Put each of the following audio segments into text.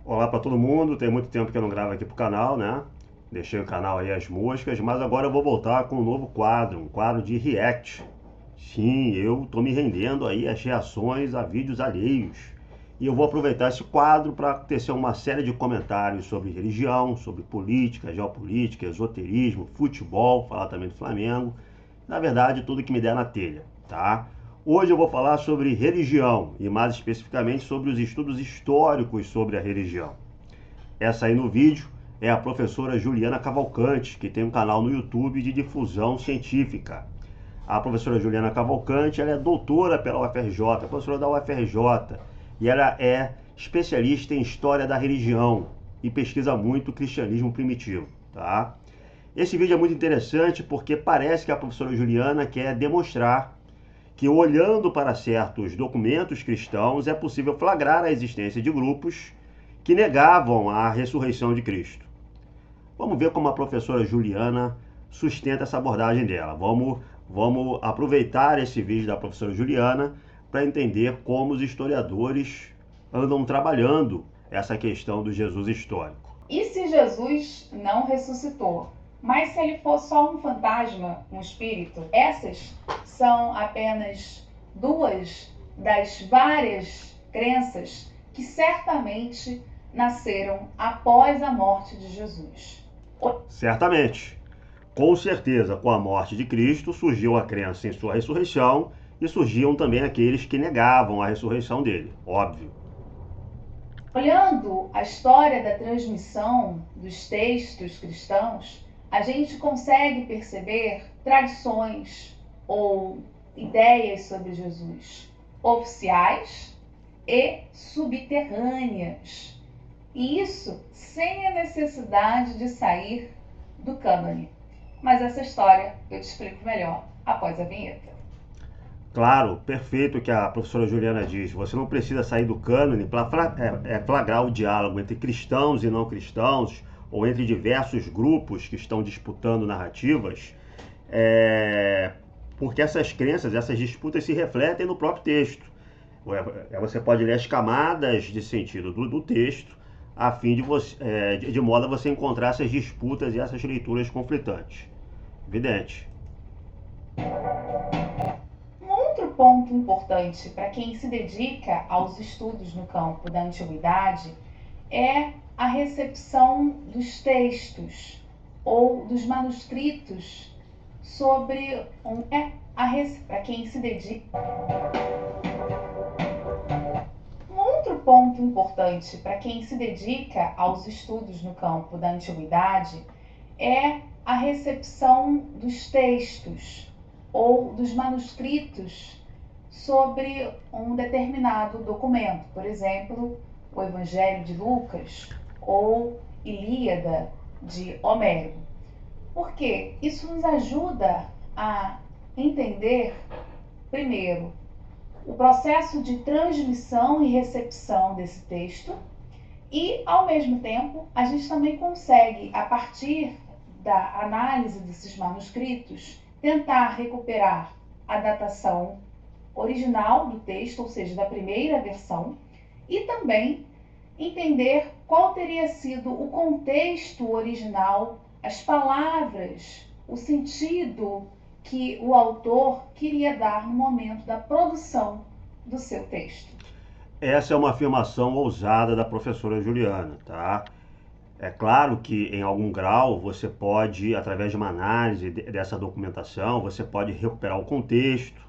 Olá para todo mundo, tem muito tempo que eu não gravo aqui pro canal, né? Deixei o canal aí as moscas, mas agora eu vou voltar com um novo quadro, um quadro de react. Sim, eu tô me rendendo aí às reações a vídeos alheios. E eu vou aproveitar esse quadro para tecer uma série de comentários sobre religião, sobre política, geopolítica, esoterismo, futebol, falar também do Flamengo. Na verdade, tudo que me der na telha, tá? Hoje eu vou falar sobre religião e mais especificamente sobre os estudos históricos sobre a religião. Essa aí no vídeo é a professora Juliana Cavalcante, que tem um canal no YouTube de difusão científica. A professora Juliana Cavalcante, ela é doutora pela UFRJ, professora da UFRJ, e ela é especialista em história da religião e pesquisa muito o cristianismo primitivo, tá? Esse vídeo é muito interessante porque parece que a professora Juliana quer demonstrar que, olhando para certos documentos cristãos, é possível flagrar a existência de grupos que negavam a ressurreição de Cristo. Vamos ver como a professora Juliana sustenta essa abordagem dela. Vamos aproveitar esse vídeo da professora Juliana para entender como os historiadores andam trabalhando essa questão do Jesus histórico. E se Jesus não ressuscitou? Mas se ele for só um fantasma, um espírito? Essas são apenas duas das várias crenças que certamente nasceram após a morte de Jesus. Certamente, com certeza, com a morte de Cristo surgiu a crença em sua ressurreição e surgiam também aqueles que negavam a ressurreição dele, óbvio. Olhando a história da transmissão dos textos cristãos, a gente consegue perceber tradições ou ideias sobre Jesus oficiais e subterrâneas. E isso sem a necessidade de sair do cânone. Mas essa história eu te explico melhor após a vinheta. Claro, perfeito o que a professora Juliana diz. Você não precisa sair do cânone para flagrar o diálogo entre cristãos e não cristãos, ou entre diversos grupos que estão disputando narrativas, porque essas crenças, essas disputas se refletem no próprio texto. Você pode ler as camadas de sentido do texto, a fim de modo a você encontrar essas disputas e essas leituras conflitantes. Evidente. Outro ponto importante para quem se dedica aos estudos no campo da antiguidade é a recepção dos textos ou dos manuscritos sobre para quem se dedica. Um outro ponto importante para quem se dedica aos estudos no campo da antiguidade é a recepção dos textos ou dos manuscritos sobre um determinado documento, por exemplo, o Evangelho de Lucas ou Ilíada de Homero. Porque isso nos ajuda a entender, primeiro, o processo de transmissão e recepção desse texto e, ao mesmo tempo, a gente também consegue, a partir da análise desses manuscritos, tentar recuperar a datação original do texto, ou seja, da primeira versão, e também entender qual teria sido o contexto original, as palavras, o sentido que o autor queria dar no momento da produção do seu texto. Essa é uma afirmação ousada da professora Juliana, tá? É claro que em algum grau você pode, através de uma análise dessa documentação, você pode recuperar o contexto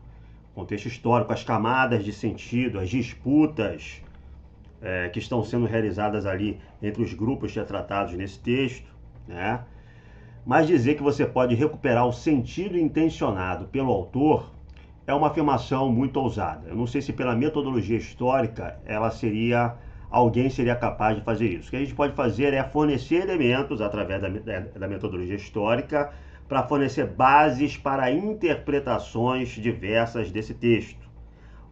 histórico, as camadas de sentido, as disputas que estão sendo realizadas ali entre os grupos retratados nesse texto, né? Mas dizer que você pode recuperar o sentido intencionado pelo autor é uma afirmação muito ousada. Eu não sei se pela metodologia histórica alguém seria capaz de fazer isso. O que a gente pode fazer é fornecer elementos através da metodologia histórica para fornecer bases para interpretações diversas desse texto.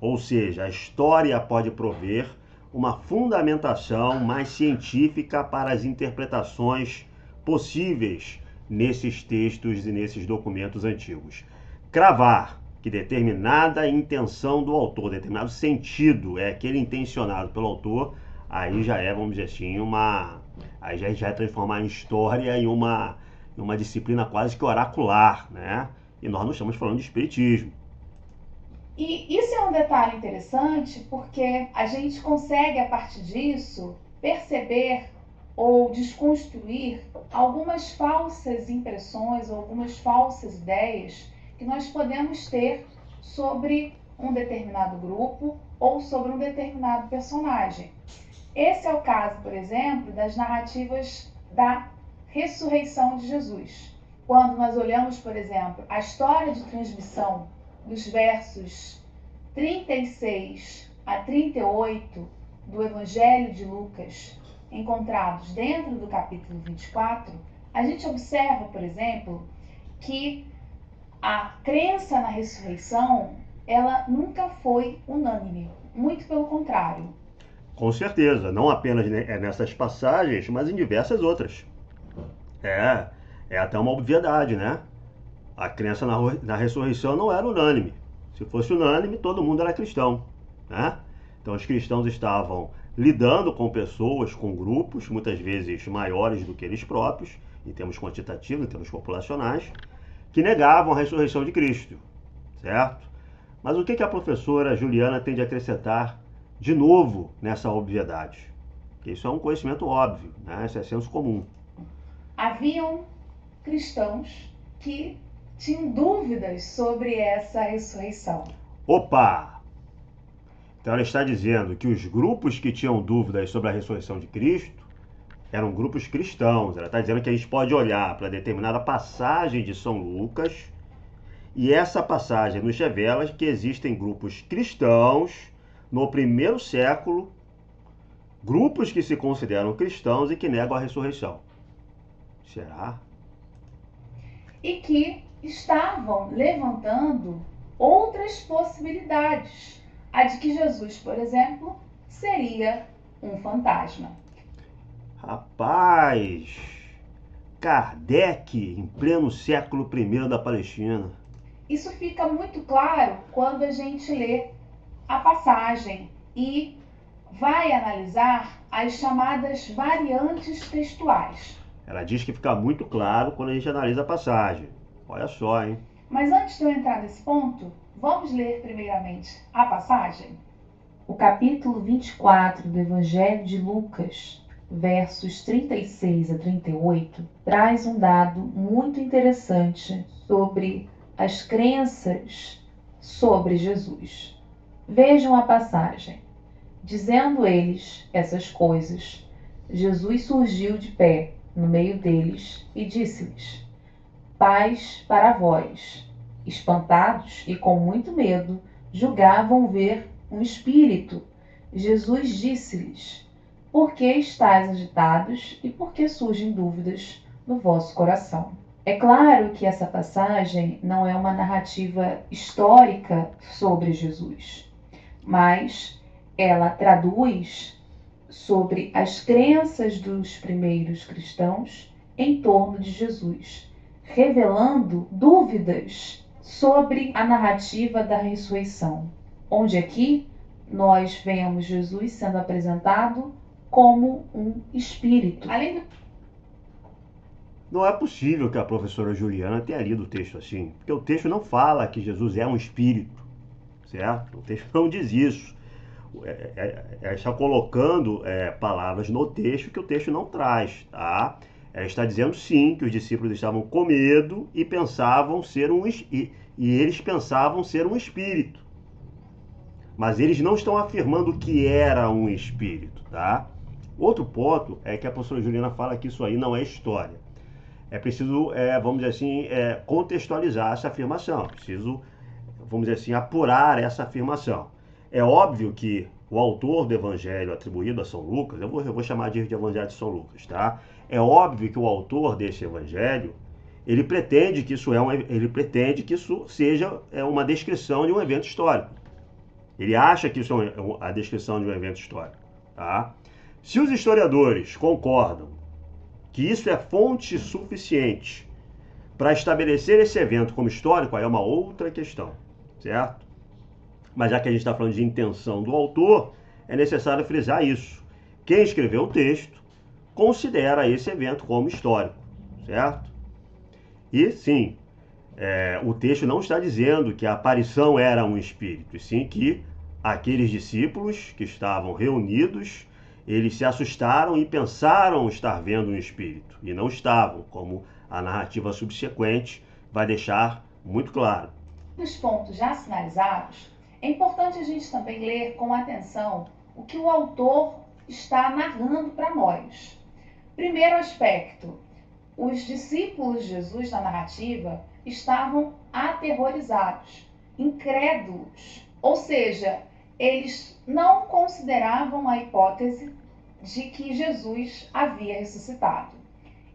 Ou seja, a história pode prover uma fundamentação mais científica para as interpretações possíveis nesses textos e nesses documentos antigos. Cravar que determinada intenção do autor, determinado sentido é aquele intencionado pelo autor, aí já é, vamos dizer assim, aí já é transformar a história em uma disciplina quase que oracular, né? E nós não estamos falando de espiritismo. E isso é um detalhe interessante porque a gente consegue, a partir disso, perceber ou desconstruir algumas falsas impressões ou algumas falsas ideias que nós podemos ter sobre um determinado grupo ou sobre um determinado personagem. Esse é o caso, por exemplo, das narrativas da ressurreição de Jesus. Quando nós olhamos, por exemplo, a história de transmissão dos versos 36 a 38 do Evangelho de Lucas, encontrados dentro do capítulo 24, a gente observa, por exemplo, que a crença na ressurreição, ela nunca foi unânime, muito pelo contrário. Com certeza, não apenas nessas passagens, mas em diversas outras. É até uma obviedade, né? A crença na ressurreição não era unânime. Se fosse unânime, todo mundo era cristão, né? Então os cristãos estavam lidando com pessoas, com grupos, muitas vezes maiores do que eles próprios, em termos quantitativos, em termos populacionais, que negavam a ressurreição de Cristo, certo? Mas o que a professora Juliana tem de acrescentar de novo nessa obviedade? Isso é um conhecimento óbvio, né? Isso é senso comum. Haviam cristãos que tinham dúvidas sobre essa ressurreição. Opa! Então ela está dizendo que os grupos que tinham dúvidas sobre a ressurreição de Cristo eram grupos cristãos. Ela está dizendo que a gente pode olhar para determinada passagem de São Lucas e essa passagem nos revela que existem grupos cristãos no primeiro século, grupos que se consideram cristãos e que negam a ressurreição. Será? E que estavam levantando outras possibilidades. A de que Jesus, por exemplo, seria um fantasma. Rapaz, Kardec, em pleno século I da Palestina. Isso fica muito claro quando a gente lê a passagem e vai analisar as chamadas variantes textuais. Ela diz que fica muito claro quando a gente analisa a passagem. Olha só, hein? Mas antes de eu entrar nesse ponto, vamos ler primeiramente a passagem? O capítulo 24 do Evangelho de Lucas, versos 36 a 38, traz um dado muito interessante sobre as crenças sobre Jesus. Vejam a passagem. Dizendo eles essas coisas, Jesus surgiu de pé no meio deles e disse-lhes: Paz para vós. Espantados e com muito medo, julgavam ver um espírito. Jesus disse-lhes: Por que estáis agitados e por que surgem dúvidas no vosso coração? É claro que essa passagem não é uma narrativa histórica sobre Jesus, mas ela traduz sobre as crenças dos primeiros cristãos em torno de Jesus, revelando dúvidas sobre a narrativa da ressurreição, onde aqui nós vemos Jesus sendo apresentado como um espírito. Além do... Não é possível que a professora Juliana tenha lido o texto assim, porque o texto não fala que Jesus é um espírito, certo? O texto não diz isso. Ela está colocando palavras no texto que o texto não traz, tá? Ela está dizendo sim que os discípulos estavam com medo e pensavam ser e eles pensavam ser um espírito. Mas eles não estão afirmando que era um espírito, tá? Outro ponto é que a professora Juliana fala que isso aí não é história. É preciso, vamos dizer assim, contextualizar essa afirmação. É preciso, vamos dizer assim, apurar essa afirmação. É óbvio que o autor do evangelho atribuído a São Lucas, eu vou chamar de evangelho de São Lucas, tá? É óbvio que o autor desse evangelho, ele pretende que isso seja uma descrição de um evento histórico. Ele acha que isso é a descrição de um evento histórico, tá? Se os historiadores concordam que isso é fonte suficiente para estabelecer esse evento como histórico, aí é uma outra questão, certo? Mas já que a gente está falando de intenção do autor, é necessário frisar isso. quem escreveu o texto considera esse evento como histórico, certo? E sim, o texto não está dizendo que a aparição era um espírito, e sim que aqueles discípulos que estavam reunidos, eles se assustaram e pensaram estar vendo um espírito, e não estavam, como a narrativa subsequente vai deixar muito claro. Nos pontos já sinalizados, é importante a gente também ler com atenção o que o autor está narrando para nós. Primeiro aspecto, os discípulos de Jesus na narrativa estavam aterrorizados, incrédulos, ou seja, eles não consideravam a hipótese de que Jesus havia ressuscitado.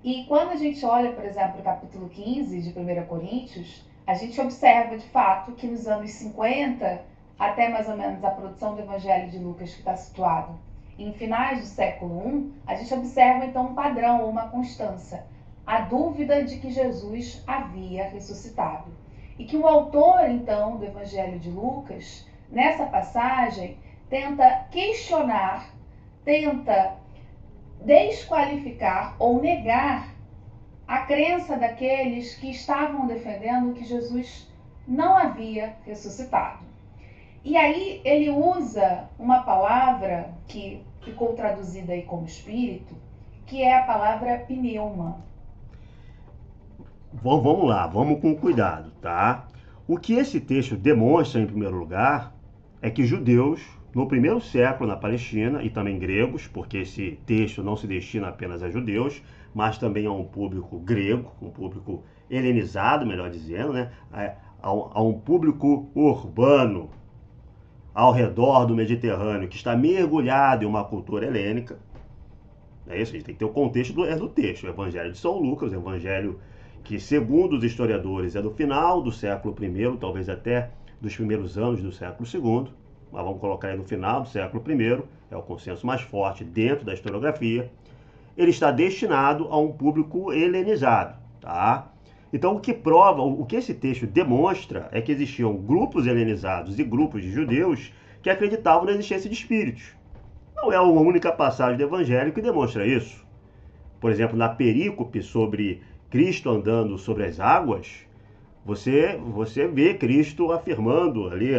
E quando a gente olha, por exemplo, o capítulo 15 de 1 Coríntios, a gente observa de fato que nos anos 50, até mais ou menos a produção do Evangelho de Lucas, que está situado em finais do século I, a gente observa então um padrão ou uma constância, a dúvida de que Jesus havia ressuscitado. E que o autor então do Evangelho de Lucas, nessa passagem, tenta questionar, tenta desqualificar ou negar a crença daqueles que estavam defendendo que Jesus não havia ressuscitado. E aí ele usa uma palavra que ficou traduzida aí como espírito, que é a palavra pneuma. Vamos lá, vamos com cuidado, tá? O que esse texto demonstra, em primeiro lugar, é que judeus, no primeiro século na Palestina, e também gregos, porque esse texto não se destina apenas a judeus, mas também a um público grego, um público helenizado, melhor dizendo, né? A um público urbano ao redor do Mediterrâneo, que está mergulhado em uma cultura helênica. É isso, a gente tem que ter o contexto do texto. O Evangelho de São Lucas, o Evangelho que, segundo os historiadores, é do final do século I, talvez até dos primeiros anos do século II, mas vamos colocar aí no final do século I, é o consenso mais forte dentro da historiografia. Ele está destinado a um público helenizado, tá? Então, o que prova, o que esse texto demonstra é que existiam grupos helenizados e grupos de judeus que acreditavam na existência de espíritos. Não é a única passagem do Evangelho que demonstra isso. Por exemplo, na perícope sobre Cristo andando sobre as águas, você vê Cristo afirmando ali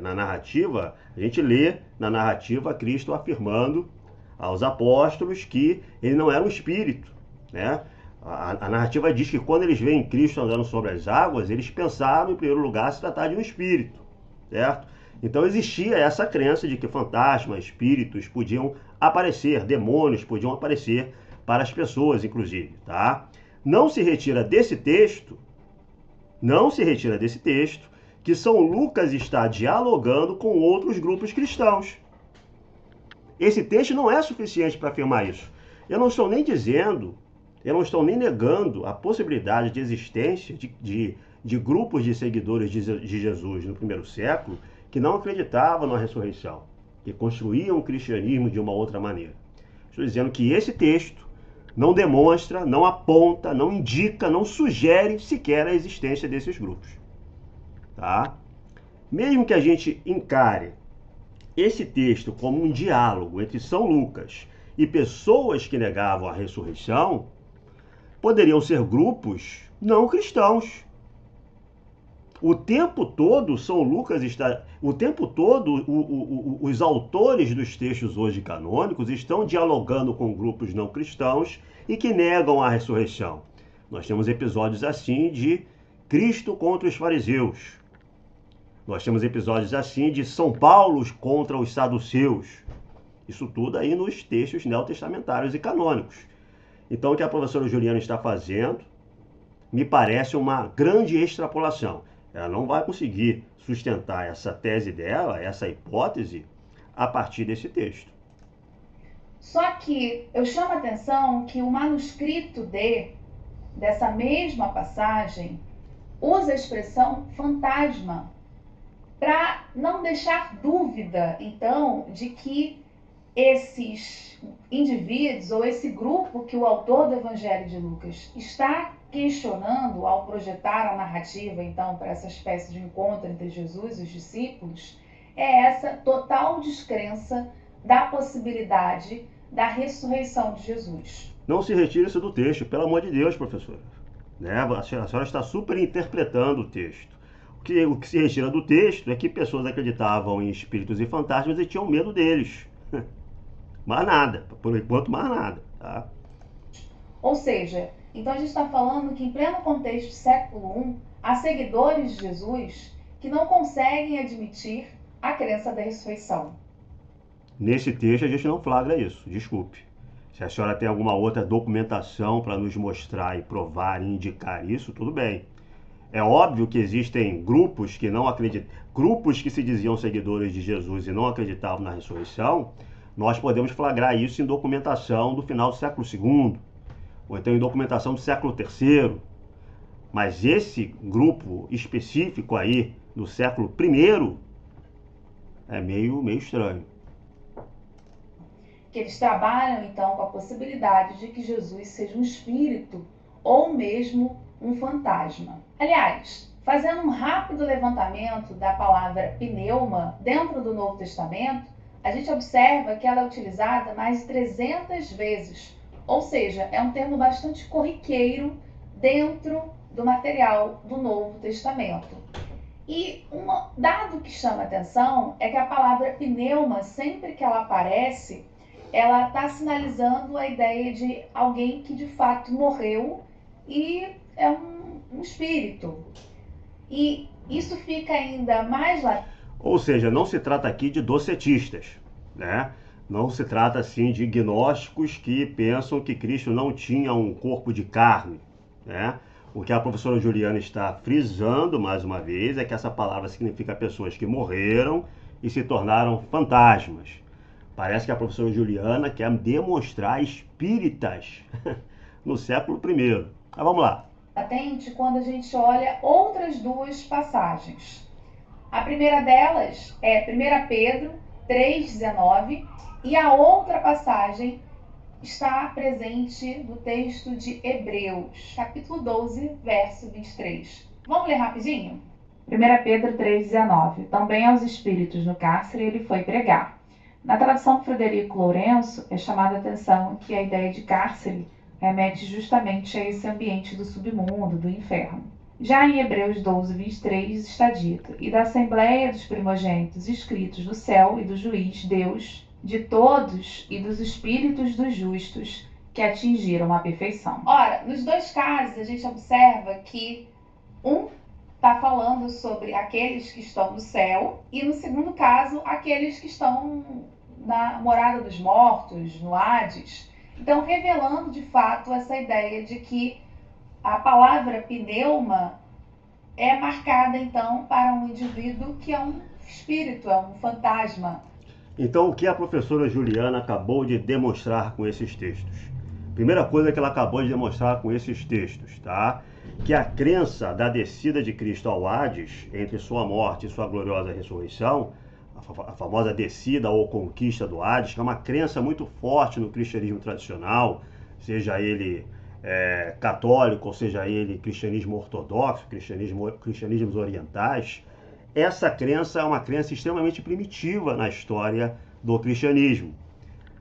na narrativa, a gente lê na narrativa Cristo afirmando aos apóstolos que ele não era um espírito, né? A narrativa diz que quando eles veem Cristo andando sobre as águas, eles pensaram em primeiro lugar se tratar de um espírito, certo? Então existia essa crença de que fantasmas, espíritos podiam aparecer, demônios podiam aparecer para as pessoas, inclusive, tá? Não se retira desse texto que São Lucas está dialogando com outros grupos cristãos. Esse texto não é suficiente para afirmar isso. Eu não estou nem negando a possibilidade de existência de grupos de seguidores de Jesus no primeiro século que não acreditavam na ressurreição, que construíam o cristianismo de uma outra maneira. Estou dizendo que esse texto não demonstra, não aponta, não indica, não sugere sequer a existência desses grupos. Tá? Mesmo que a gente encare esse texto como um diálogo entre São Lucas e pessoas que negavam a ressurreição, poderiam ser grupos não cristãos. O tempo todo, São Lucas está. O tempo todo, os autores dos textos hoje canônicos estão dialogando com grupos não cristãos e que negam a ressurreição. Nós temos episódios assim de Cristo contra os fariseus. Nós temos episódios assim de São Paulo contra os saduceus. Isso tudo aí nos textos neotestamentários e canônicos. Então, o que a professora Juliana está fazendo me parece uma grande extrapolação. Ela não vai conseguir sustentar essa tese dela, essa hipótese, a partir desse texto. Só que eu chamo a atenção que o manuscrito dessa mesma passagem usa a expressão fantasma para não deixar dúvida, então, de que esses indivíduos ou esse grupo que o autor do Evangelho de Lucas está questionando ao projetar a narrativa, então, para essa espécie de encontro entre Jesus e os discípulos, é essa total descrença da possibilidade da ressurreição de Jesus. Não se retire isso do texto, pelo amor de Deus, professora. Né? A senhora está superinterpretando o texto. O que se retira do texto é que pessoas acreditavam em espíritos e fantasmas e tinham medo deles. Mais nada, por enquanto mais nada. Tá? Ou seja, então a gente está falando que em pleno contexto do século I, há seguidores de Jesus que não conseguem admitir a crença da ressurreição. Nesse texto a gente não flagra isso, desculpe. Se a senhora tem alguma outra documentação para nos mostrar e provar e indicar isso, tudo bem. É óbvio que existem grupos que não acreditam, grupos que se diziam seguidores de Jesus e não acreditavam na ressurreição. Nós podemos flagrar isso em documentação do final do século II, ou então em documentação do século III. Mas esse grupo específico aí, do século I, é meio estranho. Que eles trabalham então com a possibilidade de que Jesus seja um espírito ou mesmo um fantasma. Aliás, fazendo um rápido levantamento da palavra pneuma dentro do Novo Testamento, a gente observa que ela é utilizada mais de 300 vezes, ou seja, é um termo bastante corriqueiro dentro do material do Novo Testamento. E um dado que chama atenção é que a palavra pneuma, sempre que ela aparece, ela está sinalizando a ideia de alguém que de fato morreu e é um espírito. E isso fica ainda mais latente. Ou seja, não se trata aqui de docetistas, né? Não se trata assim de gnósticos que pensam que Cristo não tinha um corpo de carne, né? O que a professora Juliana está frisando mais uma vez é que essa palavra significa pessoas que morreram e se tornaram fantasmas. Parece que a professora Juliana quer demonstrar espíritas no século I. Mas vamos lá. Atente quando a gente olha outras duas passagens. A primeira delas é 1 Pedro 3,19 e a outra passagem está presente no texto de Hebreus, capítulo 12, verso 23. Vamos ler rapidinho? 1 Pedro 3,19. Também aos espíritos no cárcere ele foi pregar. Na tradução do Frederico Lourenço, é chamada a atenção que a ideia de cárcere remete justamente a esse ambiente do submundo, do inferno. Já em Hebreus 12, 23 está dito: e da assembleia dos primogênitos escritos do céu e do juiz, Deus, de todos e dos espíritos dos justos que atingiram a perfeição. Ora, nos dois casos a gente observa que um está falando sobre aqueles que estão no céu e no segundo caso, aqueles que estão na morada dos mortos, no Hades. Então, revelando de fato essa ideia de que a palavra pneuma é marcada então para um indivíduo que é um espírito, é um fantasma. Então, o que a professora Juliana acabou de demonstrar com esses textos? Primeira coisa que ela acabou de demonstrar com esses textos, tá? Que a crença da descida de Cristo ao Hades, entre sua morte e sua gloriosa ressurreição, a famosa descida ou conquista do Hades, que é uma crença muito forte no cristianismo tradicional, seja ele católico, ou seja ele cristianismo ortodoxo, cristianismos orientais. Essa crença é uma crença extremamente primitiva na história do cristianismo.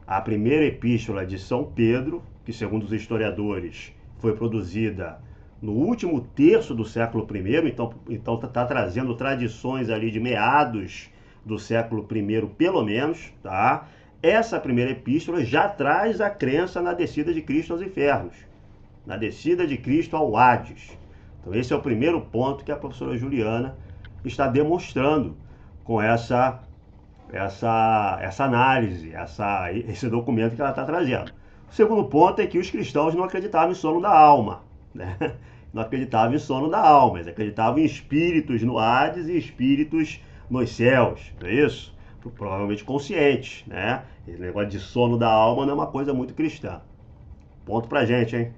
A primeira epístola de São Pedro, que segundo os historiadores foi produzida no último terço do século I, então está trazendo tradições ali de meados do século I, pelo menos, tá? Essa primeira epístola já traz a crença na descida de Cristo aos infernos, na descida de Cristo ao Hades. Então esse é o primeiro ponto que a professora Juliana está demonstrando com essa análise, esse documento que ela está trazendo. O segundo ponto é que os cristãos não acreditavam em sono da alma, né? Não acreditavam em sono da alma, eles acreditavam em espíritos no Hades e espíritos nos céus, não é isso? Provavelmente conscientes, né? Esse negócio de sono da alma não é uma coisa muito cristã. Ponto pra gente, hein?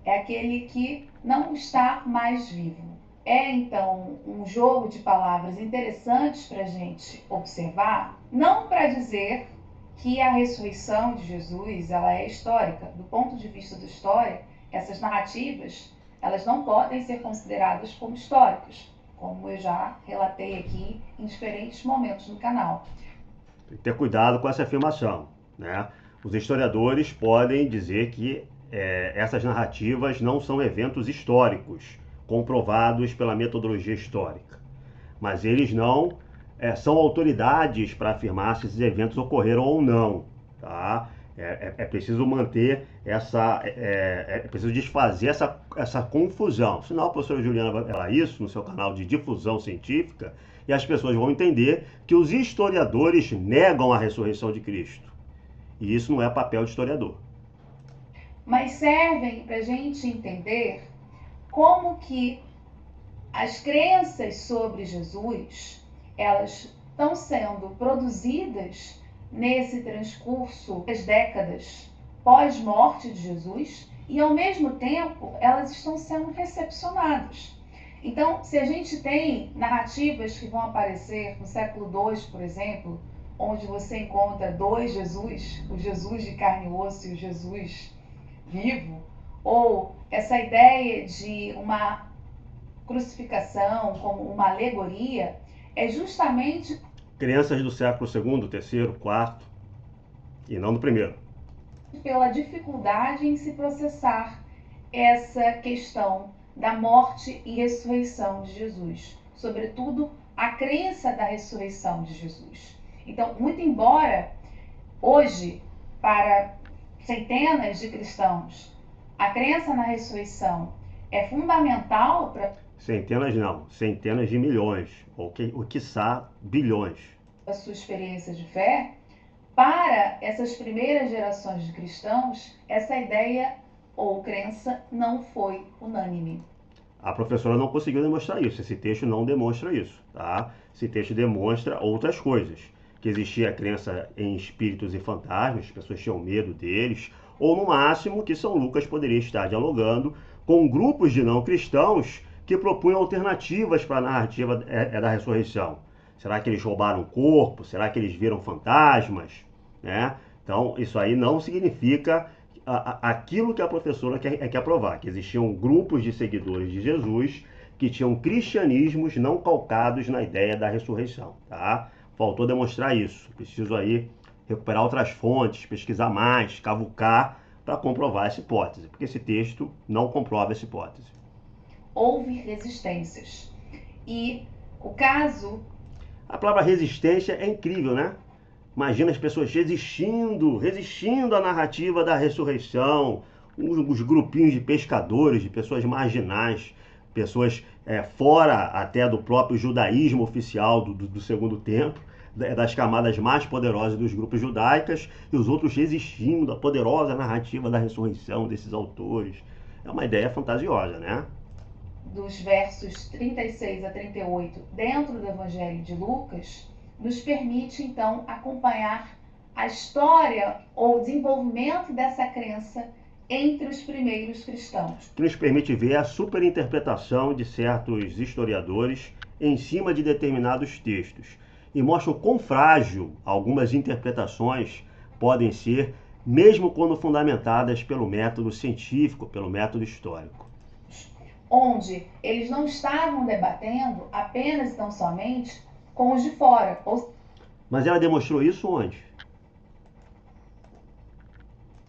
É aquele que não está mais vivo. É, então, um jogo de palavras interessantes para a gente observar, não para dizer que a ressurreição de Jesus ela é histórica. Do ponto de vista da história, essas narrativas elas não podem ser consideradas como históricas, como eu já relatei aqui em diferentes momentos no canal. Tem que ter cuidado com essa afirmação, né? Os historiadores podem dizer que essas narrativas não são eventos históricos comprovados pela metodologia histórica, mas eles não são autoridades para afirmar se esses eventos ocorreram ou não, tá? É preciso manter é preciso desfazer essa confusão. Senão a professora Juliana vai falar isso no seu canal de difusão científica e as pessoas vão entender que os historiadores negam a ressurreição de Cristo. E isso não é papel de historiador. Mas servem para a gente entender como que as crenças sobre Jesus, elas estão sendo produzidas nesse transcurso das décadas pós-morte de Jesus e, ao mesmo tempo, elas estão sendo recepcionadas. Então, se a gente tem narrativas que vão aparecer no século II, por exemplo, onde você encontra dois Jesus, o Jesus de carne e osso e o Jesus vivo, ou essa ideia de uma crucificação como uma alegoria, é justamente Crenças do século II, terceiro, quarto e não do primeiro. Pela dificuldade em se processar essa questão da morte e ressurreição de Jesus, sobretudo a crença da ressurreição de Jesus. Então, muito embora hoje, para centenas de cristãos, a crença na ressurreição é fundamental para Centenas não, centenas de milhões, ou quiçá bilhões. a sua experiência de fé, para essas primeiras gerações de cristãos, essa ideia ou crença não foi unânime. A professora não conseguiu demonstrar isso, esse texto não demonstra isso, tá? Esse texto demonstra outras coisas, que existia a crença em espíritos e fantasmas, as pessoas tinham medo deles, ou no máximo que São Lucas poderia estar dialogando com grupos de não cristãos que propunham alternativas para a narrativa da ressurreição. Será que eles roubaram o corpo? Será que eles viram fantasmas? Né? Então, isso aí não significa aquilo que a professora quer provar, que existiam grupos de seguidores de Jesus que tinham cristianismos não calcados na ideia da ressurreição. Tá? Faltou demonstrar isso. Preciso aí recuperar outras fontes, pesquisar mais, cavucar para comprovar essa hipótese, porque esse texto não comprova essa hipótese. Houve resistências. E o caso... A palavra resistência é incrível, né? Imagina as pessoas resistindo à narrativa da ressurreição, os grupinhos de pescadores, de pessoas marginais, pessoas fora até do próprio judaísmo oficial do Segundo Templo, das camadas mais poderosas dos grupos judaicas, e os outros resistindo à poderosa narrativa da ressurreição desses autores. É uma ideia fantasiosa, né? Dos versos 36 a 38 dentro do Evangelho de Lucas, nos permite, então, acompanhar a história ou desenvolvimento dessa crença entre os primeiros cristãos. Que nos permite ver a superinterpretação de certos historiadores em cima de determinados textos e mostra o quão frágil algumas interpretações podem ser, mesmo quando fundamentadas pelo método científico, pelo método histórico. Onde eles não estavam debatendo apenas e tão somente com os de fora. Mas ela demonstrou isso onde?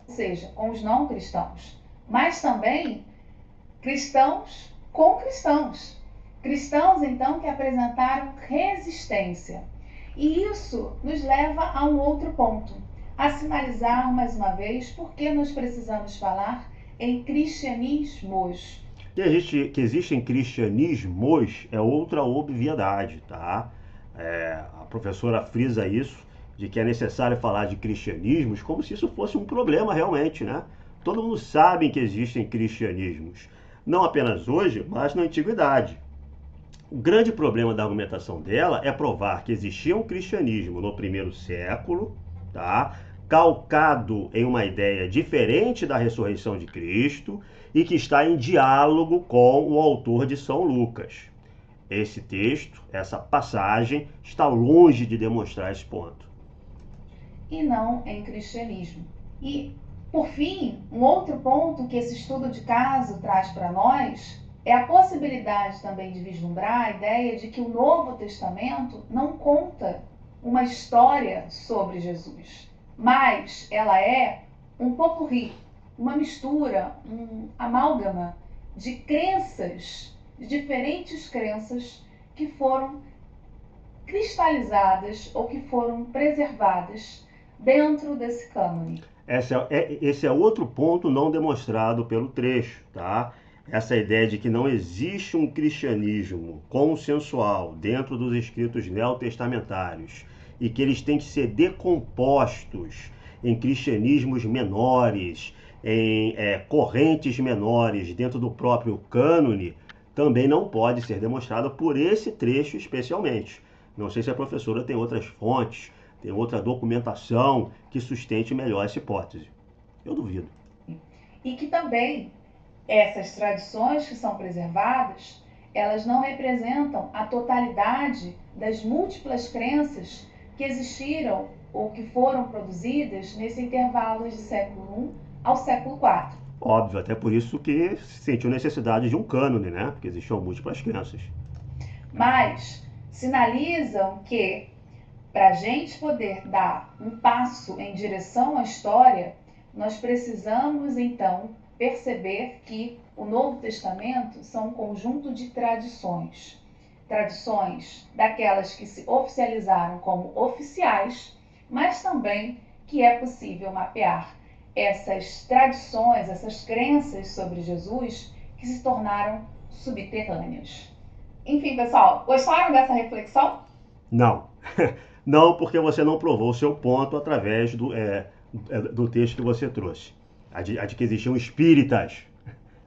Ou seja, com os não cristãos. Mas também cristãos com cristãos. Cristãos, então, que apresentaram resistência. E isso nos leva a um outro ponto, a sinalizar mais uma vez por que nós precisamos falar em cristianismos. Que existem cristianismos é outra obviedade, tá? A professora frisa isso, de que é necessário falar de cristianismos como se isso fosse um problema realmente, né? Todo mundo sabe que existem cristianismos, não apenas hoje, mas na antiguidade. O grande problema da argumentação dela é provar que existia um cristianismo no primeiro século, tá? Calcado em uma ideia diferente da ressurreição de Cristo e que está em diálogo com o autor de São Lucas. Esse texto, essa passagem, está longe de demonstrar esse ponto. E não em cristianismo. E, por fim, um outro ponto que esse estudo de caso traz para nós é a possibilidade também de vislumbrar a ideia de que o Novo Testamento não conta uma história sobre Jesus, mas ela é um popurrí, uma mistura, um amálgama de crenças, de diferentes crenças que foram cristalizadas ou que foram preservadas dentro desse cânone. Esse é outro ponto não demonstrado pelo trecho, tá? Essa ideia de que não existe um cristianismo consensual dentro dos escritos neotestamentários e que eles têm que ser decompostos em cristianismos menores, em correntes menores dentro do próprio cânone, também não pode ser demonstrado por esse trecho especialmente. Não sei se a professora tem outras fontes, tem outra documentação que sustente melhor essa hipótese. Eu duvido. E que também essas tradições que são preservadas, elas não representam a totalidade das múltiplas crenças que existiram ou que foram produzidas nesse intervalo de século I ao século IV. Óbvio, até por isso que se sentiu necessidade de um cânone, né? Porque existiam múltiplas crenças. Mas sinalizam que, para a gente poder dar um passo em direção à história, nós precisamos então perceber que o Novo Testamento são um conjunto de tradições. Tradições daquelas que se oficializaram como oficiais, mas também que é possível mapear essas tradições, essas crenças sobre Jesus que se tornaram subterrâneas. Enfim, pessoal, gostaram dessa reflexão? Não. Não, porque você não provou o seu ponto através do texto que você trouxe. A de que existiam espíritas.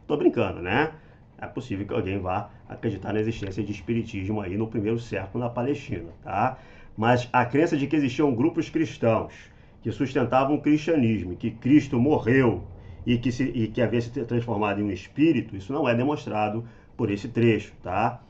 Tô brincando, né? É possível que alguém vá acreditar na existência de espiritismo aí no primeiro século na Palestina, tá? Mas a crença de que existiam grupos cristãos que sustentavam o cristianismo, que Cristo morreu e que havia se transformado em um espírito, isso não é demonstrado por esse trecho, tá?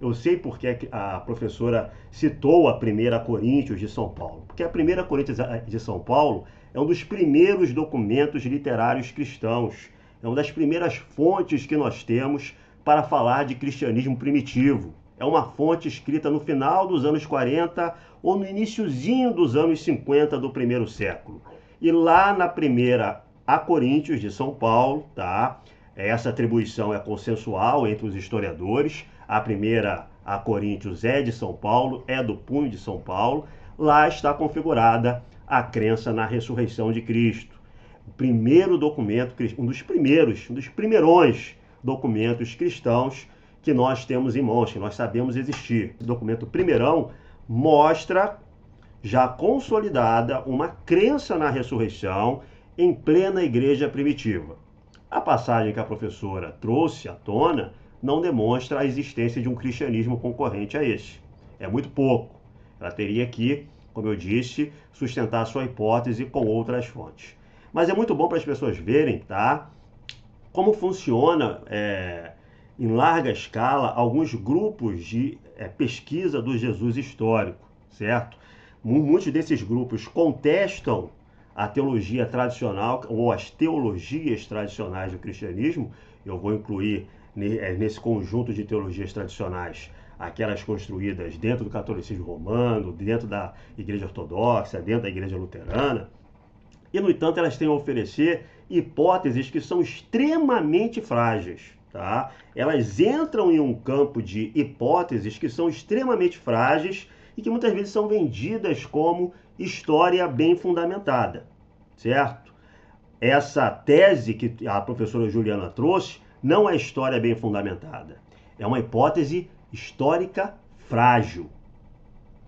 Eu sei porque a professora citou a 1 Coríntios de São Paulo. Porque a 1 Coríntios de São Paulo é um dos primeiros documentos literários cristãos. É uma das primeiras fontes que nós temos para falar de cristianismo primitivo. É uma fonte escrita no final dos anos 40 ou no iniciozinho dos anos 50 do primeiro século. E lá na 1 Coríntios de São Paulo, tá? Essa atribuição é consensual entre os historiadores. A 1 Coríntios é de São Paulo, é do punho de São Paulo. Lá está configurada a crença na ressurreição de Cristo. O primeiro documento, um dos primeirões documentos cristãos que nós temos em mãos, que nós sabemos existir. Esse documento primeirão mostra já consolidada uma crença na ressurreição em plena igreja primitiva. A passagem que a professora trouxe à tona não demonstra a existência de um cristianismo concorrente a esse. É muito pouco. Ela teria que, como eu disse, sustentar a sua hipótese com outras fontes. Mas é muito bom para as pessoas verem, tá? Como funciona em larga escala alguns grupos de pesquisa do Jesus histórico, certo? Muitos desses grupos contestam a teologia tradicional ou as teologias tradicionais do cristianismo. Eu vou incluir nesse conjunto de teologias tradicionais aquelas construídas dentro do catolicismo romano, dentro da igreja ortodoxa, dentro da igreja luterana. E, no entanto, elas têm a oferecer hipóteses que são extremamente frágeis, tá? Elas entram em um campo de hipóteses que são extremamente frágeis e que muitas vezes são vendidas como história bem fundamentada, certo? Essa tese que a professora Juliana trouxe não é história bem fundamentada. É uma hipótese histórica frágil.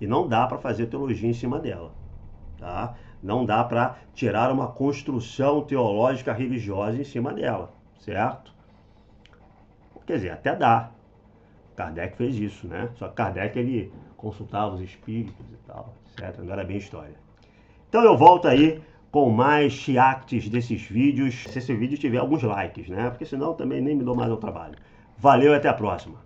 E não dá para fazer teologia em cima dela, tá? Não dá para tirar uma construção teológica religiosa em cima dela, certo? Quer dizer, até dá. Kardec fez isso, né? Só que Kardec, ele consultava os espíritos e tal, etc. Não era bem história. Então eu volto aí com mais reacts desses vídeos, se esse vídeo tiver alguns likes, né? Porque senão também nem me dou mais ao trabalho. Valeu e até a próxima.